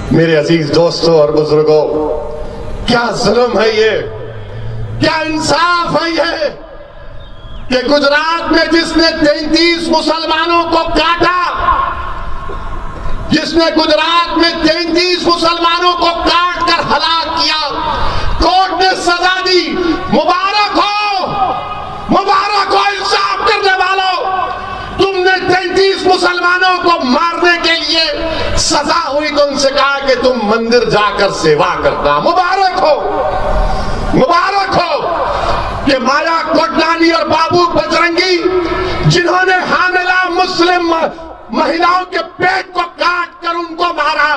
मेरे अजीज दोस्तों और बुजुर्गों, क्या जुल्म है ये, क्या इंसाफ है ये कि गुजरात में जिसने 33 मुसलमानों को काटा, जिसने गुजरात में 33 मुसलमानों को काट कर हलाक किया, कोर्ट ने सजा दी। मुबारक हो इंसाफ करने वालों, तुमने 33 मुसलमानों को मारने के लिए सजा हुई तो उनसे कहा कि तुम मंदिर जाकर सेवा करना। मुबारक हो कि माया कोटलानी और बाबू बजरंगी, जिन्होंने हामिला मुस्लिम महिलाओं के पेट को काट कर उनको मारा,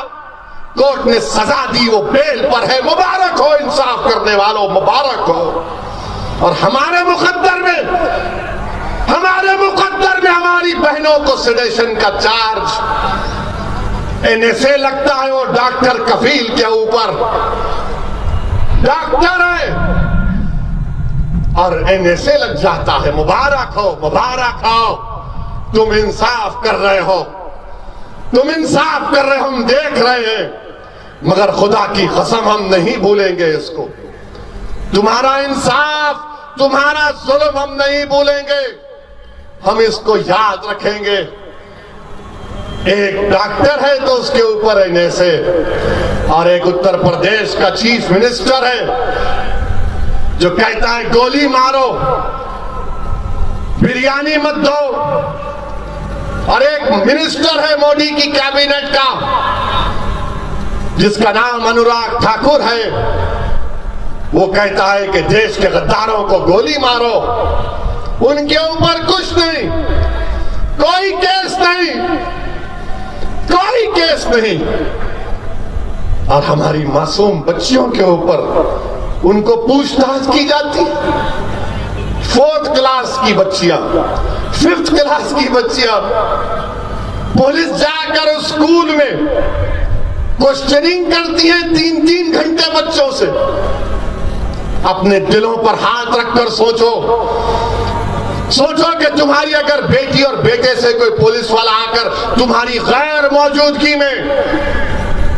कोर्ट ने सजा दी, वो बेल पर है। मुबारक हो इंसाफ करने वालों, मुबारक हो। और हमारे मुकद्दर में हमारी बहनों को सेडेशन का चार्ज एनएसए लगता है, वो डॉक्टर कफील के ऊपर डॉक्टर है और एनएसए लग जाता है। मुबारक हो, तुम इंसाफ कर रहे हो, हम देख रहे हैं, मगर खुदा की कसम हम नहीं भूलेंगे इसको। तुम्हारा इंसाफ, तुम्हारा जुल्म हम नहीं भूलेंगे, हम इसको याद रखेंगे। एक डॉक्टर है तो उसके ऊपर एनएसए, और एक उत्तर प्रदेश का चीफ मिनिस्टर है जो कहता है गोली मारो, बिरयानी मत दो। और एक मिनिस्टर है मोदी की कैबिनेट का जिसका नाम अनुराग ठाकुर है, वो कहता है कि देश के गद्दारों को गोली मारो। उनके ऊपर कुछ नहीं, कोई केस नहीं। और हमारी मासूम बच्चियों के ऊपर उनको पूछताछ की जाती है। 4th क्लास की बच्चियां, 5th क्लास की बच्चियां, पुलिस जाकर स्कूल में क्वेश्चनिंग करती है 3-3 घंटे बच्चों से। अपने दिलों पर हाथ रखकर सोचो कि तुम्हारी अगर बेटी और बेटे से कोई पुलिस वाला आकर तुम्हारी गैर मौजूदगी में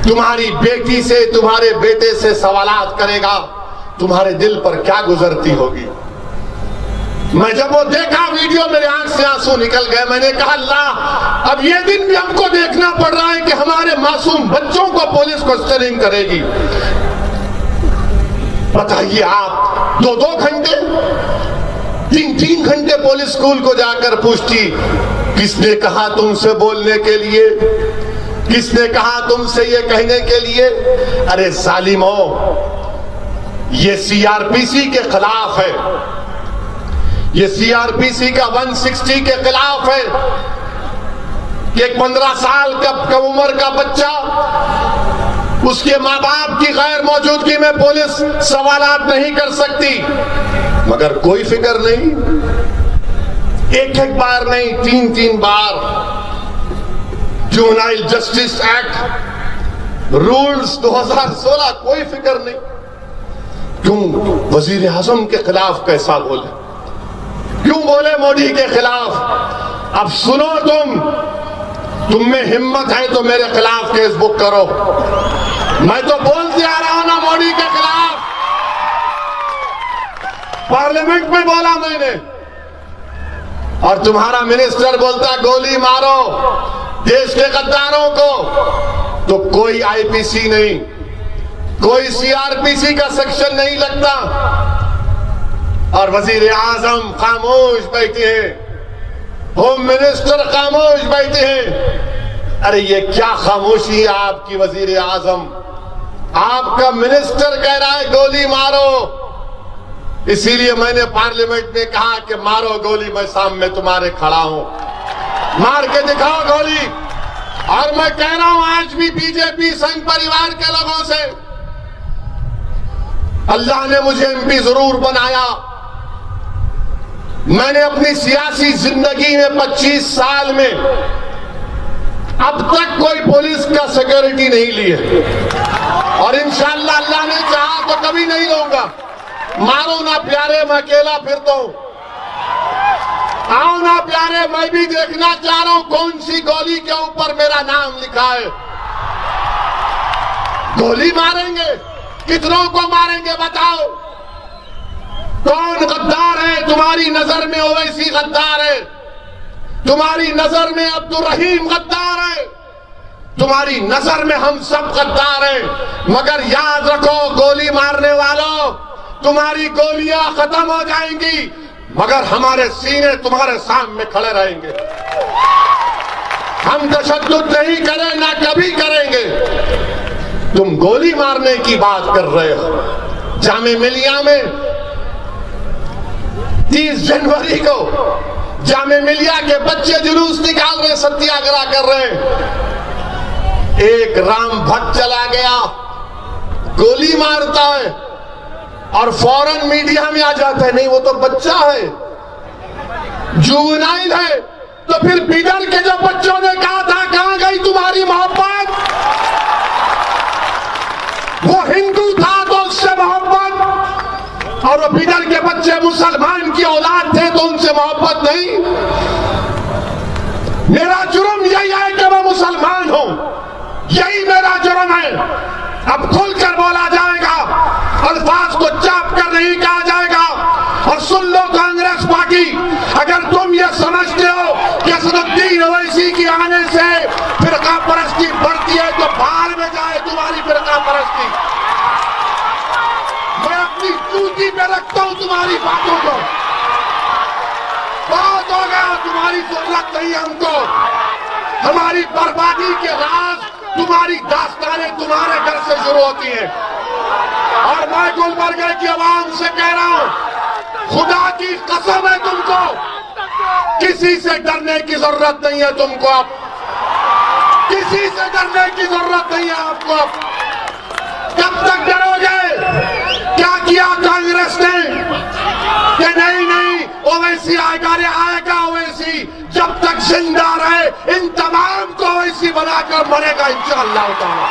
तुम्हारी बेटी से, तुम्हारे बेटे से सवालात करेगा, तुम्हारे दिल पर क्या गुजरती होगी। मैं जब वो देखा वीडियो, मेरे आंख से आंसू निकल गए। मैंने कहा अल्लाह, अब ये दिन भी हमको देखना पड़ रहा है कि हमारे मासूम बच्चों को पुलिस क्वेश्चनिंग करेगी। बताइए आप, 2-2 घंटे, 3-3 घंटे पुलिस स्कूल को जाकर पूछती, किसने कहा तुमसे बोलने के लिए, किसने कहा तुमसे ये कहने के लिए। अरे जालिमो, ये सीआरपीसी के खिलाफ है, ये सीआरपीसी का 160 के खिलाफ है कि एक 15 साल का उम्र का बच्चा, उसके माँ बाप की गैर मौजूदगी में पुलिस सवालात नहीं कर सकती। मगर कोई फिक्र नहीं, एक बार नहीं, 3-3 बार। जुवेनाइल जस्टिस एक्ट रूल्स 2016, कोई फिक्र नहीं। क्यों वजीर आजम के खिलाफ कैसा बोले, क्यों बोले मोदी के खिलाफ। अब सुनो, तुम में हिम्मत है तो मेरे खिलाफ केस बुक करो। मैं तो बोलते आ रहा हूं ना मोदी के खिलाफ, पार्लियामेंट में बोला मैंने, और तुम्हारा मिनिस्टर बोलता गोली मारो देश के गद्दारों को। तो कोई आईपीसी नहीं, कोई सीआरपीसी का सेक्शन नहीं लगता, और वजीर आजम खामोश बैठे हैं, होम मिनिस्टर खामोश बैठे हैं। अरे ये क्या खामोशी है आपकी वजीर आजम, आपका मिनिस्टर कह रहा है गोली मारो। इसीलिए मैंने पार्लियामेंट में कहा कि मारो गोली, मैं सामने तुम्हारे खड़ा हूं, मार के दिखाओ गोली। और मैं कह रहा हूं आज भी बीजेपी संघ परिवार के लोगों से, अल्लाह ने मुझे एमपी जरूर बनाया। मैंने अपनी सियासी जिंदगी में 25 साल में अब तक कोई पुलिस का सिक्योरिटी नहीं ली है, और इंशाअल्लाह अल्लाह ने चाहा तो कभी नहीं लूंगा। मारो ना प्यारे, मैं अकेला फिरता हूं, आओ ना प्यारे, मैं भी देखना चाह रहा हूं कौन सी गोली के ऊपर मेरा नाम लिखा है। गोली मारेंगे, कितनों को मारेंगे बताओ? कौन गद्दार है तुम्हारी नजर में? ओवैसी गद्दार है तुम्हारी नजर में, अब्दुल रहीम गद्दार है तुम्हारी नजर में, हम सब गद्दार हैं। मगर याद रखो गोली मारने वालों, तुम्हारी गोलियां खत्म हो जाएंगी मगर हमारे सीने तुम्हारे सामने खड़े रहेंगे। हम तशद्दुद नहीं करें, ना कभी करेंगे। तुम गोली मारने की बात कर रहे हो। जामे मिलिया में 30 जनवरी को जामे मिलिया के बच्चे जुलूस निकाल रहे, सत्याग्रह कर रहे हैं। एक राम भट्ट चला गया, गोली मारता है और फौरन मीडिया में आ जाता है, नहीं वो तो बच्चा है, जुवेनाइल है। तो फिर बिदर के जो बच्चों ने कहा था कहां गई तुम्हारी मोहब्बत? वो हिंदू था तो उससे मोहब्बत, और वो बिदर के बच्चे मुसलमान की औलाद थे तो उनसे मोहब्बत नहीं। मेरा जुर्म यही है कि मैं मुसलमान हूं, यही मेरा जुर्म है। अब खुलकर बोला जाएगा, अल्फाज को चाप कर नहीं कहा जाएगा। और सुन लो कांग्रेस पार्टी, अगर तुम ये समझते हो कि असदुद्दीन ओवैसी की आने से फिरका परस्ती बढ़ती है तो बाहर में जाए तुम्हारी फिरका परस्ती। मैं अपनी जूती पे रखता हूं तुम्हारी बातों को। बहुत हो गया, तुम्हारी जरूरत नहीं हमको। हमारी बर्बादी के राज, तुम्हारी दास्तानें तुम्हारे घर से शुरू होती हैं। और मैं गुलबर्गे की आवाम से कह रहा हूं, खुदा की कसम है तुमको, किसी से डरने की जरूरत नहीं है तुमको। अब किसी से डरने की जरूरत नहीं है आपको। अब कब तक डरोगे? क्या किया कांग्रेस ने कि नहीं ओवैसी आएगा, रे आएगा ओवैसी, जब तक जिंदा रहे इन तमाम को ओवैसी बनाकर मरेगा इंशाअल्लाह ताला।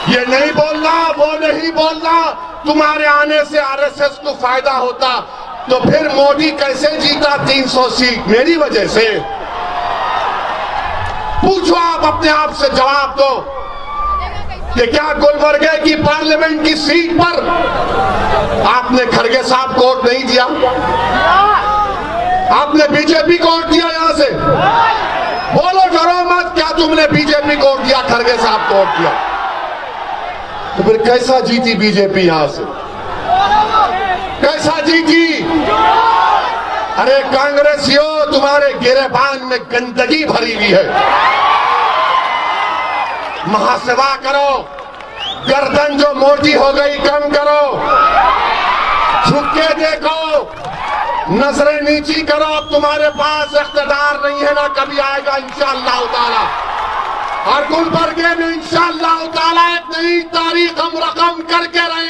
ये नहीं बोलना, वो नहीं बोलना, तुम्हारे आने से आरएसएस को फायदा होता तो फिर मोदी कैसे जीता 300 सीट? मेरी वजह से। पूछो, आप अपने आप से जवाब दो कि क्या गुलबर्गे की पार्लियामेंट की सीट पर आपने खड़गे साहब को वोट नहीं दिया? आपने बीजेपी को वोट दिया? यहां से बोलो, डरो मत, क्या तुमने बीजेपी को वोट दिया, खड़गे साहब को वोट दिया? तो फिर कैसा जीती बीजेपी? यहां से कैसा जीती? अरे कांग्रेसियों, तुम्हारे गिरेबान में गंदगी भरी हुई है। महासेवा करो, गर्दन जो मोटी हो गई कम करो, झुक के देखो, नजरें नीची करो। अब तुम्हारे पास इख्तियार नहीं है, ना कभी आएगा इंशाअल्लाह ताला। और गुलबर्गे में इंशाअल्लाह ताला एक नई तारीख हम रकम करके रहे।